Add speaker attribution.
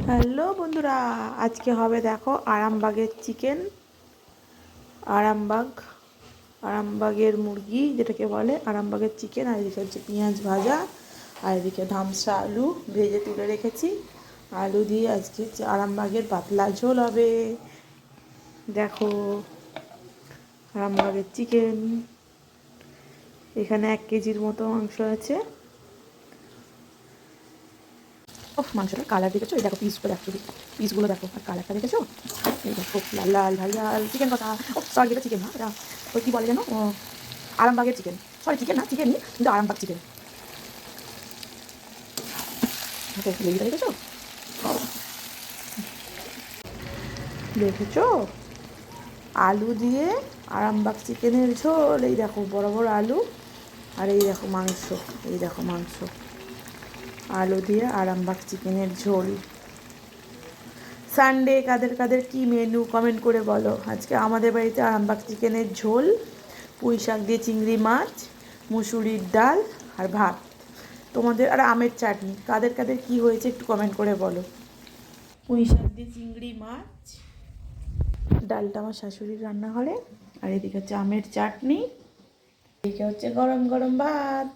Speaker 1: Hello বন্ধুরা, আজকে হবে দেখো আরামবাগের চিকেন। আরামবাগ আরামবাগের মুরগি যেটাকে বলে আরামবাগের চিকেন। আর এদিকে হচ্ছে পেঁয়াজ ভাজা, আর এদিকে ধামসা আলু ভেজে তুলে রেখেছি। আলু দিয়ে আজকে আরামবাগের পাতলা ঝোল হবে। দেখো আরামবাগের চিকেন, এখানে 1 কেজির মতো মাংস আছে। মাংসটার কালার দেখেছো? এই দেখো পিসগুলো, দেখো পিসগুলো দেখো, আর কালারটা দেখেছো? এই দেখো লাল লাল ভাই লাল চিকেন কথা। সরি, এটা চিকেন না, এটা ওই কী বলে যেন, আরামবাগের চিকেন। সরি, চিকেন না, চিকেনই কিন্তু আরামবাগ চিকেন। গ্রেভিটা দেখেছো? দেখেছো আলু দিয়ে আরামবাগ চিকেনের ঝোল। এই দেখো বড় বড় আলু, আর এই দেখো মাংস। এই দেখো মাংস, আলু দিয়ে আরামবাগ চিকেনের ঝোল। সানডে কাদের কাদের কী মেনু কমেন্ট করে বলো। আজকে আমাদের বাড়িতে আরামবাগ চিকেনের ঝোল, পুঁই শাক দিয়ে চিংড়ি মাছ, মুসুরির ডাল আর ভাত। তোমাদের আর আমের চাটনি। কাদের কাদের কী হয়েছে একটু কমেন্ট করে বলো। পুঁই শাক দিয়ে চিংড়ি মাছ, ডালটা আমার শাশুড়ির রান্নাঘরে, আর এদিকে হচ্ছে আমের চাটনি, এদিকে হচ্ছে গরম গরম ভাত।